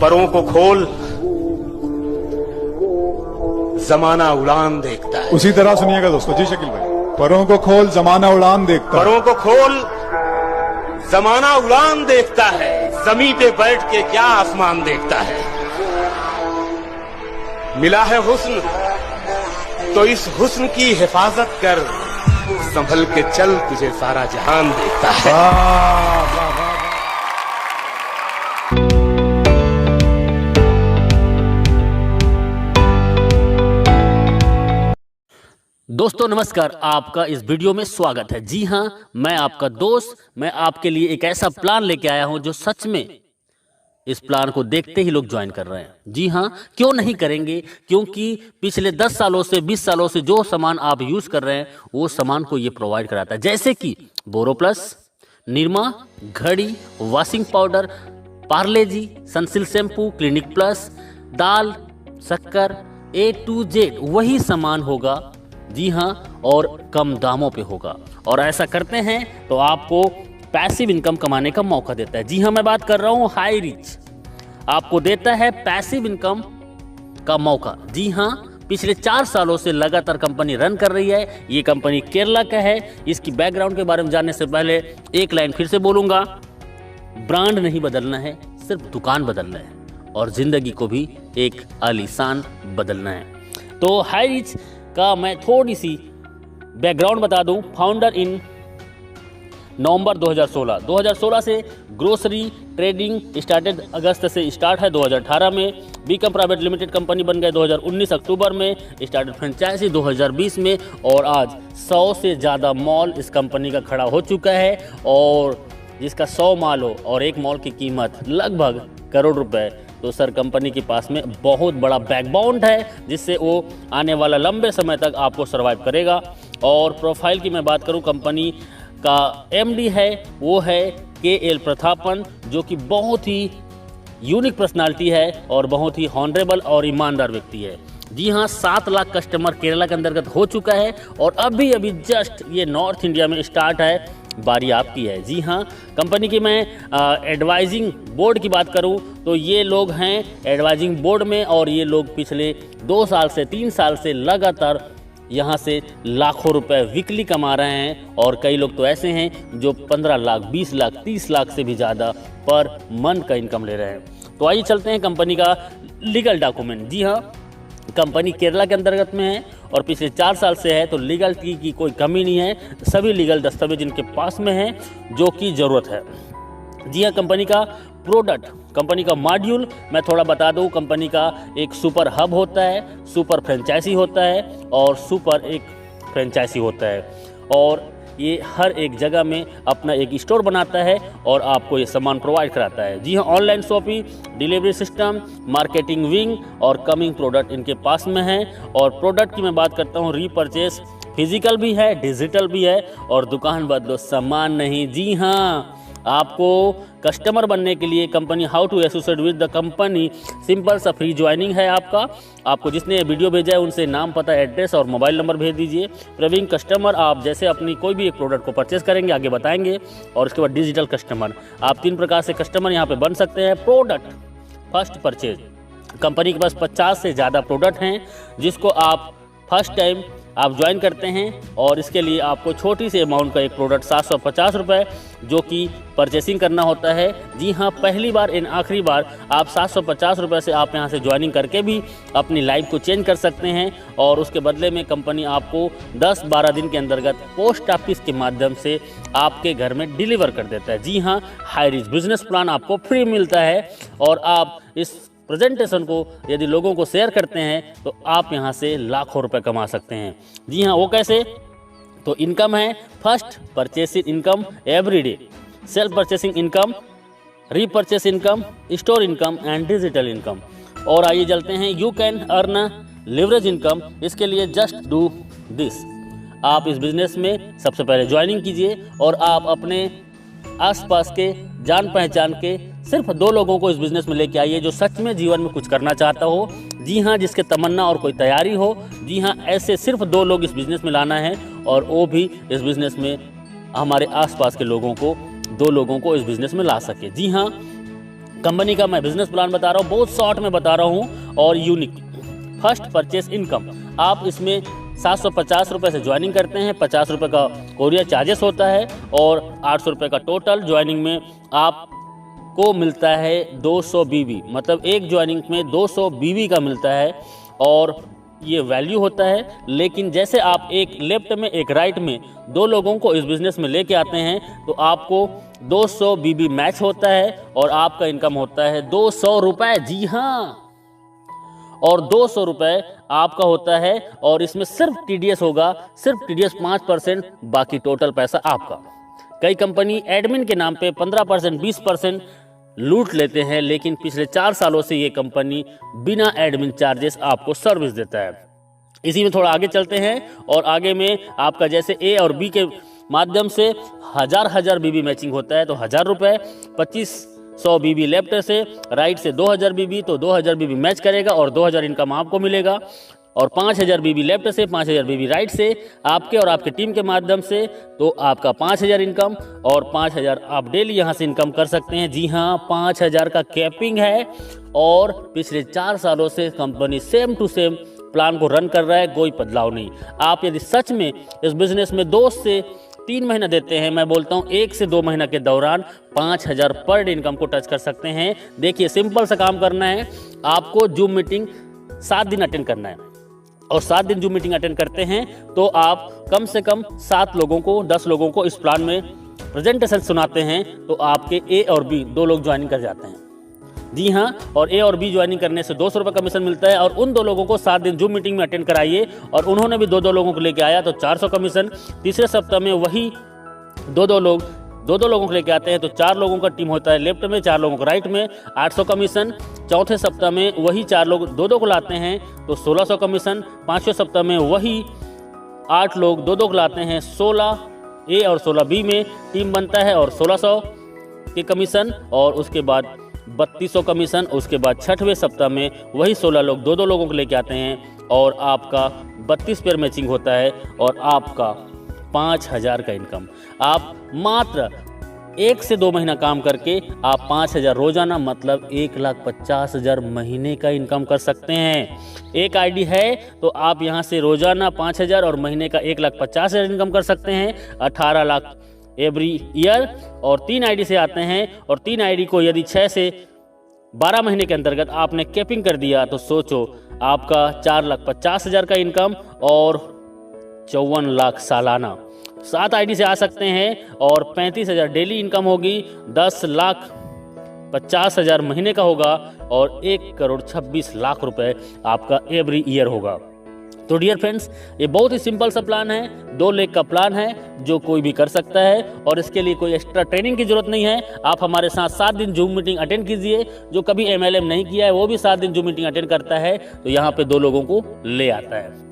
परों को खोल, जमाना उड़ान देखता है। उसी तरह सुनिएगा दोस्तों। जी शकील भाई। परों को खोल, जमाना उड़ान देखता है। परों को खोल, जमाना उड़ान देखता है। जमीन पे बैठ के क्या आसमान देखता है। मिला है हुस्न तो इस हुस्न की हिफाजत कर, संभल के चल तुझे सारा जहान देखता है। वाह, वाह, वाह। दोस्तों नमस्कार, आपका इस वीडियो में स्वागत है। जी हां, मैं आपका दोस्त, मैं आपके लिए एक ऐसा प्लान लेके आया हूं जो सच में इस प्लान को देखते ही लोग ज्वाइन कर रहे हैं। जी हां, क्यों नहीं करेंगे, क्योंकि पिछले 10 सालों से 20 सालों से जो सामान आप यूज कर रहे हैं वो सामान को ये प्रोवाइड कराता है, जैसे कि बोरोप्लस, निरमा, घड़ी, वॉशिंग पाउडर, पार्ले जी, सनसिल्क शैम्पू, क्लिनिक प्लस, दाल, शक्कर, A to Z वही सामान होगा। जी हाँ, और कम दामों पे होगा। और ऐसा करते हैं तो आपको पैसिव इनकम कमाने का मौका देता है। जी हाँ, मैं बात कर रहा हूँ हाई रिच, आपको देता है पैसिव इनकम का मौका। जी हाँ, पिछले 4 सालों से लगातार कंपनी रन कर रही है। ये कंपनी केरला का है। इसकी बैकग्राउंड के बारे में जानने से पहले एक लाइन फिर से बोलूँगा, ब्रांड नहीं बदलना है, सिर्फ दुकान बदलना है और ज़िंदगी को भी एक आलीशान बदलना है। तो हाई रिच का मैं थोड़ी सी बैकग्राउंड बता दूं। फाउंडर इन नवंबर 2016 से ग्रोसरी ट्रेडिंग स्टार्टेड, अगस्त से स्टार्ट है 2018 में। बीकम प्राइवेट लिमिटेड कंपनी बन गए 2019 अक्टूबर में। स्टार्टेड फ्रेंचाइजी 2020 में और आज 100 से ज़्यादा मॉल इस कंपनी का खड़ा हो चुका है और जिसका 100 मॉल हो और एक मॉल की कीमत लगभग करोड़ रुपए। तो सर कंपनी के पास में बहुत बड़ा बैकबोन है जिससे वो आने वाला लंबे समय तक आपको सर्वाइव करेगा। और प्रोफाइल की मैं बात करूं, कंपनी का MD है वो है KL प्रतापन, जो कि बहुत ही यूनिक पर्सनालिटी है और बहुत ही हॉनरेबल और ईमानदार व्यक्ति है। जी हाँ, 7 लाख कस्टमर केरला के अंतर्गत हो चुका है और अभी जस्ट ये नॉर्थ इंडिया में स्टार्ट है, बारी आपकी है। जी हाँ, कंपनी की मैं एडवाइजिंग बोर्ड की बात करूं तो ये लोग हैं एडवाइजिंग बोर्ड में और ये लोग पिछले 2 साल से 3 साल से लगातार यहाँ से लाखों रुपए वीकली कमा रहे हैं और कई लोग तो ऐसे हैं जो 15 लाख, 20 लाख, 30 लाख से भी ज़्यादा पर मंथ का इनकम ले रहे हैं। तो आइए चलते हैं कंपनी का लीगल डॉक्यूमेंट। जी हाँ, कंपनी केरला के अंतर्गत में है और पिछले 4 साल से है, तो लीगल की कोई कमी नहीं है। सभी लीगल दस्तावेज इनके पास में हैं जो कि ज़रूरत है। जी हाँ, कंपनी का प्रोडक्ट, कंपनी का मॉड्यूल मैं थोड़ा बता दूं। कंपनी का एक सुपर हब होता है, सुपर फ्रेंचाइजी होता है और सुपर एक फ्रेंचाइजी होता है और ये हर एक जगह में अपना एक स्टोर बनाता है और आपको ये सामान प्रोवाइड कराता है। जी हाँ, online shopping, delivery system, marketing wing और कमिंग प्रोडक्ट इनके पास में है। और प्रोडक्ट की मैं बात करता हूँ, रीपरचेस फिजिकल भी है, डिजिटल भी है और दुकान बदलो सामान नहीं। जी हाँ, आपको कस्टमर बनने के लिए company how to associate with the company, simple सा फ्री ज्वाइनिंग है आपको जिसने वीडियो भेजा है उनसे नाम, पता, एड्रेस और मोबाइल नंबर भेज दीजिए। प्रवीण कस्टमर, आप जैसे अपनी कोई भी एक प्रोडक्ट को परचेस करेंगे आगे बताएंगे। और उसके बाद डिजिटल कस्टमर, आप 3 प्रकार से कस्टमर यहाँ पे बन सकते हैं। प्रोडक्ट फर्स्ट परचेज, कंपनी के पास 50 से ज़्यादा प्रोडक्ट हैं जिसको आप फर्स्ट टाइम आप ज्वाइन करते हैं और इसके लिए आपको छोटी सी अमाउंट का एक प्रोडक्ट 750 रुपये जो कि परचेसिंग करना होता है। जी हाँ, पहली बार एंड आखिरी बार आप 750 रुपये से आप यहाँ से ज्वाइनिंग करके भी अपनी लाइफ को चेंज कर सकते हैं और उसके बदले में कंपनी आपको 10-12 दिन के अंतर्गत पोस्ट ऑफिस के माध्यम से आपके घर में डिलीवर कर देता है। जी हाँ, हाई रिच बिजनेस प्लान आपको फ्री मिलता है और आप इस प्रेजेंटेशन को यदि लोगों को शेयर करते हैं तो आप यहाँ से लाखों रुपए कमा सकते हैं। जी हाँ, वो कैसे? तो इनकम है first purchasing income everyday, self purchasing income, repurchase income, store income and digital income. और आइए चलते हैं, you can earn leverage income. इसके लिए जस्ट डू दिस, आप इस बिजनेस में सबसे पहले ज्वाइनिंग कीजिए और आप अपने आसपास के जान पहचान के सिर्फ 2 लोगों को इस बिज़नेस में लेके आइए जो सच में जीवन में कुछ करना चाहता हो। जी हाँ, जिसके तमन्ना और कोई तैयारी हो। जी हाँ, ऐसे सिर्फ 2 लोग इस बिज़नेस में लाना है और वो भी इस बिज़नेस में हमारे आसपास के लोगों को, 2 लोगों को इस बिज़नेस में ला सके। जी हाँ, कंपनी का मैं बिजनेस प्लान बता रहा हूँ, बहुत शॉर्ट में बता रहा हूँ और यूनिक। फर्स्ट परचेस इनकम, आप इसमें 750 रुपये से ज्वाइनिंग करते हैं, 50 रुपये का कोरियर चार्जेस होता है और 800 रुपये का टोटल ज्वाइनिंग में आपको मिलता है 200 बीबी, मतलब एक ज्वाइनिंग में 200 बीबी का मिलता है और ये वैल्यू होता है। लेकिन जैसे आप एक लेफ्ट में एक राइट में 2 लोगों को इस बिज़नेस में लेके आते हैं तो आपको 200 बीबी मैच होता है और आपका इनकम होता है 200 रुपये। जी हाँ, और 200 रुपये आपका होता है और इसमें सिर्फ TDS होगा, सिर्फ TDS 5%, बाकी टोटल पैसा आपका। कई कंपनी एडमिन के नाम पे 15%, 20% लूट लेते हैं, लेकिन पिछले 4 सालों से ये कंपनी बिना एडमिन चार्जेस आपको सर्विस देता है। इसी में थोड़ा आगे चलते हैं और आगे में आपका जैसे ए और बी के माध्यम से हजार बीबी मैचिंग होता है तो 1000 रुपये, 2500 बीबी लेफ्ट से, राइट से 2000 बीबी, तो 2000 बीबी मैच करेगा और 2000 इनकम आपको मिलेगा। और 5000 बीबी लेफ्ट से, 5000 बीबी राइट से, आपके और आपके टीम के माध्यम से, तो आपका 5000 इनकम और 5000 आप डेली यहाँ से इनकम कर सकते हैं। जी हाँ, 5000 का कैपिंग है और पिछले 4 सालों से company same to same plan को रन कर रहा है, कोई बदलाव नहीं। आप यदि सच में इस बिजनेस में 2 से 3 महीना देते हैं, मैं बोलता हूँ 1 से 2 महीना के दौरान 5000 पर डे इनकम को टच कर सकते हैं। देखिए, सिंपल सा काम करना है, आपको जूम मीटिंग 7 दिन अटेंड करना है और 7 दिन जूम मीटिंग अटेंड करते हैं तो आप कम से कम 7 लोगों को, 10 लोगों को इस प्लान में प्रेजेंटेशन सुनाते हैं तो आपके ए और बी 2 लोग ज्वाइनिंग कर जाते हैं। जी हाँ, और ए और बी ज्वाइनिंग करने से 200 रुपये कमीशन मिलता है और उन 2 लोगों को 7 दिन जूम मीटिंग में अटेंड कराइए और उन्होंने भी 2 लोगों को लेकर आया तो 400 कमीशन। तीसरे सप्ताह में वही 2 लोगों को लेकर आते हैं तो 4 लोगों का टीम होता है लेफ्ट में, 4 लोगों को राइट में, 800 कमीशन। चौथे सप्ताह में वही 4 लोग 2 को लाते हैं तो 1600 कमीशन। 5वें सप्ताह में वही 8 लोग 2 को लाते हैं, 16 ए और 16 बी में टीम बनता है और 1600 के कमीशन और उसके बाद 3200 कमीशन। उसके बाद 6वें सप्ताह में वही 16 लोग 2 लोगों को लेके आते हैं और आपका 32 पेयर मैचिंग होता है और आपका 5000 का इनकम। आप मात्र 1 से 2 महीना काम करके आप 5000 रोजाना, मतलब 1,50,000 महीने का इनकम कर सकते हैं। एक आईडी है तो आप यहां से रोजाना 5000 और महीने का 1,50,000 इनकम कर सकते हैं, 18 लाख एवरी ईयर। और 3 आईडी से आते हैं और 3 आईडी को यदि 6 से 12 महीने के अंतर्गत आपने कैपिंग कर दिया तो सोचो आपका 4,50,000 का इनकम और 54 लाख सालाना। 7 आईडी से आ सकते हैं और 35,000 डेली इनकम होगी, 10,50,000 महीने का होगा और 1,26,00,000 रुपए आपका एवरी ईयर होगा। तो डियर फ्रेंड्स, ये बहुत ही सिंपल सा प्लान है, 2 लाख का प्लान है जो कोई भी कर सकता है और इसके लिए कोई एक्स्ट्रा ट्रेनिंग की जरूरत नहीं है। आप हमारे साथ 7 दिन जूम मीटिंग अटेंड कीजिए। जो कभी MLM नहीं किया है वो भी 7 दिन जूम मीटिंग अटेंड करता है तो यहाँ पे 2 लोगों को ले आता है।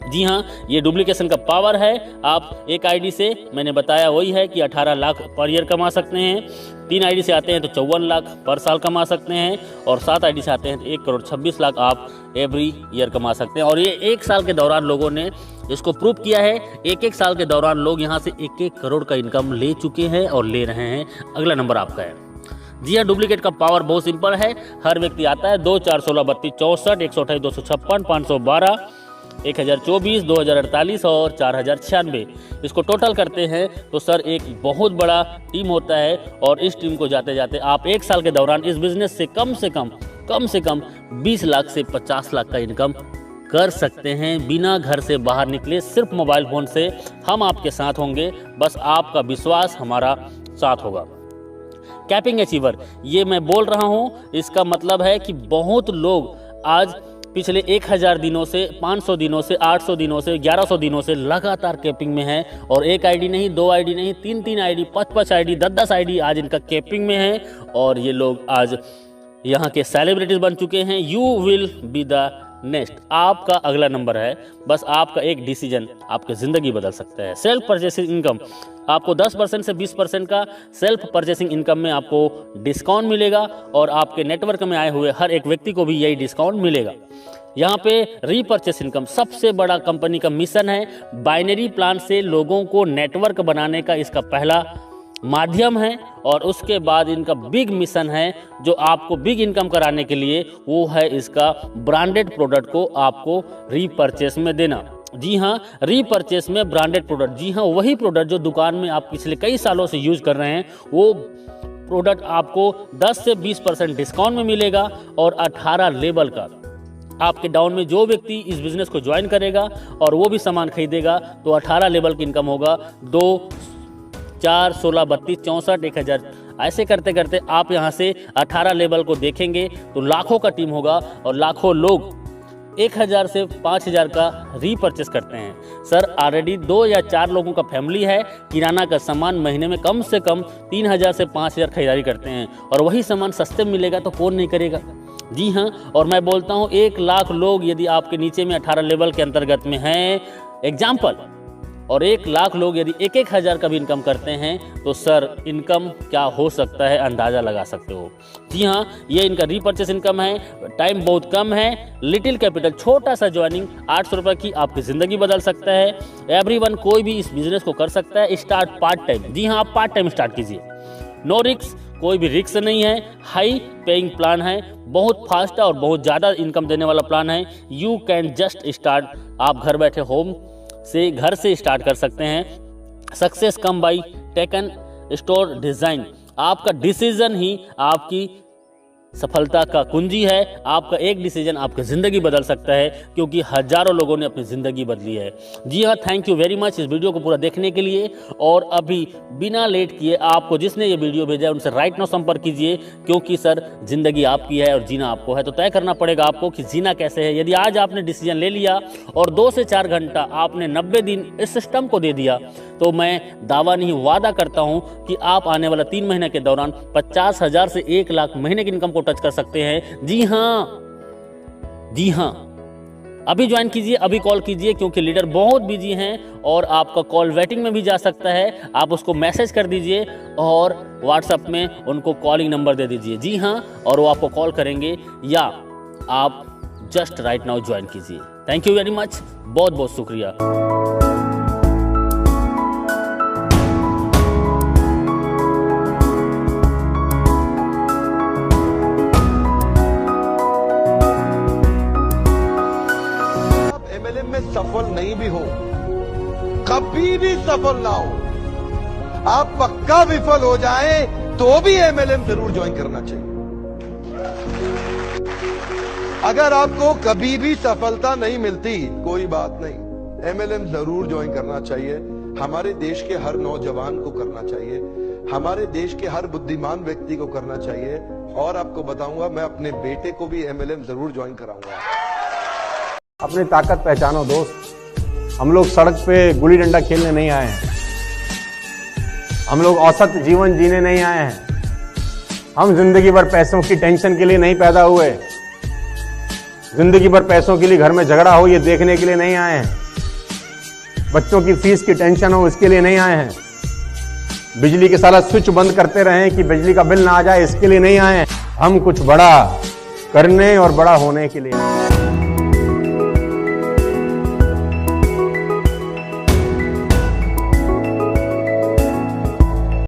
जी हाँ, ये डुप्लीकेशन का पावर है। आप एक आईडी से, मैंने बताया वही है कि 18 लाख पर ईयर कमा सकते हैं। 3 आईडी से आते हैं तो 54 लाख पर साल कमा सकते हैं और 7 आईडी से आते हैं तो 1,26,00,000 आप एवरी ईयर कमा सकते हैं। और ये 1 साल के दौरान लोगों ने इसको प्रूव किया है। 1 साल के दौरान लोग यहाँ से 1 करोड़ का इनकम ले चुके हैं और ले रहे हैं। अगला नंबर आपका है। जी हाँ, डुप्लीकेट का पावर बहुत सिंपल है। हर व्यक्ति आता है 2, 4, 16, 32, 64, 128, 256, 512, 1024, 2048 और 4096। इसको टोटल करते हैं तो सर एक बहुत बड़ा टीम होता है और इस टीम को जाते जाते आप 1 साल के दौरान इस बिजनेस से कम से कम 20 लाख से 50 लाख का इनकम कर सकते हैं बिना घर से बाहर निकले। सिर्फ मोबाइल फ़ोन से हम आपके साथ होंगे, बस आपका विश्वास हमारा साथ होगा। कैपिंग अचीवर, ये मैं बोल रहा हूँ, इसका मतलब है कि बहुत लोग आज पिछले 1000 दिनों से, 500 दिनों से, 800 दिनों से, 1100 दिनों से लगातार कैपिंग में है और 1 आईडी नहीं, 2 आईडी नहीं, 3 आईडी, 5 आईडी, 10 आईडी आज इनका कैपिंग में है और ये लोग आज यहाँ के सेलिब्रिटीज बन चुके हैं। You will be the next, आपका अगला नंबर है। बस आपका एक डिसीजन आपकी ज़िंदगी बदल सकता है। सेल्फ परचेसिंग इनकम, आपको 10% से 20% का सेल्फ परचेसिंग इनकम में आपको डिस्काउंट मिलेगा और आपके नेटवर्क में आए हुए हर एक व्यक्ति को भी यही डिस्काउंट मिलेगा। यहाँ पे रीपरचेस इनकम सबसे बड़ा कंपनी का मिशन है। बाइनरी प्लान से लोगों को नेटवर्क बनाने का इसका पहला माध्यम है और उसके बाद इनका बिग मिशन है जो आपको बिग इनकम कराने के लिए, वो है इसका ब्रांडेड प्रोडक्ट को आपको रीपरचेस में देना। जी हाँ, रीपरचेस में ब्रांडेड प्रोडक्ट, जी हाँ वही प्रोडक्ट जो दुकान में आप पिछले कई सालों से यूज कर रहे हैं, वो प्रोडक्ट आपको 10 से 20% डिस्काउंट में मिलेगा और 18 लेवल का आपके डाउन में जो व्यक्ति इस बिजनेस को ज्वाइन करेगा और वो भी सामान खरीदेगा तो 18 लेवल की इनकम होगा। 2, 4, 16, 32, 64, 1000 ऐसे करते करते आप यहाँ से 18 लेवल को देखेंगे तो लाखों का टीम होगा और लाखों लोग 1000 से 5000 का रीपरचेस करते हैं। सर ऑलरेडी 2 या 4 लोगों का फैमिली है, किराना का सामान महीने में कम से कम 3000 से 5000 खरीदारी करते हैं और वही सामान सस्ते में मिलेगा तो कौन नहीं करेगा। जी हाँ, और मैं बोलता हूँ 1 लाख लोग यदि आपके नीचे में 18 लेवल के अंतर्गत में हैं एग्जाम्पल, और 1 लाख लोग यदि 1-1000 का भी इनकम करते हैं तो सर इनकम क्या हो सकता है अंदाज़ा लगा सकते हो। जी हाँ, ये इनका रीपरचेस इनकम है, टाइम बहुत कम है, लिटिल कैपिटल, छोटा सा ज्वाइनिंग 800 रुपये की आपकी ज़िंदगी बदल सकता है। एवरीवन कोई भी इस बिज़नेस को कर सकता है, स्टार्ट पार्ट टाइम। जी हाँ, आप पार्ट टाइम स्टार्ट कीजिए, नो रिक्स, कोई भी रिक्स नहीं है, हाई पेइंग प्लान है, बहुत फास्ट और बहुत ज़्यादा इनकम देने वाला प्लान है। यू कैन जस्ट स्टार्ट, आप घर बैठे होम से घर से स्टार्ट कर सकते हैं। Success come by taken store design, आपका डिसीजन ही आपकी सफलता का कुंजी है। आपका एक डिसीजन आपकी ज़िंदगी बदल सकता है क्योंकि हजारों लोगों ने अपनी ज़िंदगी बदली है। जी हाँ, थैंक यू वेरी मच इस वीडियो को पूरा देखने के लिए। और अभी बिना लेट किए आपको जिसने ये वीडियो भेजा है उनसे राइट नाउ संपर्क कीजिए, क्योंकि सर ज़िंदगी आपकी है और जीना आपको है, तो तय करना पड़ेगा आपको कि जीना कैसे है। यदि आज आपने डिसीजन ले लिया और 2 से 4 घंटा आपने 90 दिन इस सिस्टम को दे दिया तो मैं दावा नहीं वादा करता हूं कि आप आने वाला 3 महीने के दौरान 50,000 से 1 लाख महीने की इनकम को टच कर सकते हैं। जी हाँ, अभी ज्वाइन कीजिए, अभी कॉल कीजिए, क्योंकि लीडर बहुत बिजी हैं और आपका कॉल वेटिंग में भी जा सकता है। आप उसको मैसेज कर दीजिए और व्हाट्सएप में उनको कॉलिंग नंबर दे दीजिए। जी हाँ, और वो आपको कॉल करेंगे या आप जस्ट राइट नाउ ज्वाइन कीजिए। थैंक यू वेरी मच, बहुत बहुत शुक्रिया। में सफल नहीं भी हो, कभी भी सफल ना हो, आप पक्का विफल हो जाए तो भी एमएलएम जरूर ज्वाइन करना चाहिए। अगर आपको कभी भी सफलता नहीं मिलती कोई बात नहीं, एमएलएम जरूर ज्वाइन करना चाहिए। हमारे देश के हर नौजवान को करना चाहिए, हमारे देश के हर बुद्धिमान व्यक्ति को करना चाहिए। और आपको बताऊंगा, मैं अपने बेटे को भी एमएलएम जरूर ज्वाइन कराऊंगा। अपनी ताकत पहचानो दोस्त। हम लोग सड़क पे गुल्ली डंडा खेलने नहीं आए हैं, हम लोग औसत जीवन जीने नहीं आए हैं, हम जिंदगी भर पैसों की टेंशन के लिए नहीं पैदा हुए, जिंदगी भर पैसों के लिए घर में झगड़ा हो ये देखने के लिए नहीं आए हैं, बच्चों की फीस की टेंशन हो इसके लिए नहीं आए हैं, बिजली के सारा स्विच बंद करते रहें कि बिजली का बिल ना आ जाए इसके लिए नहीं आए हैं। हम कुछ बड़ा करने और बड़ा होने के लिए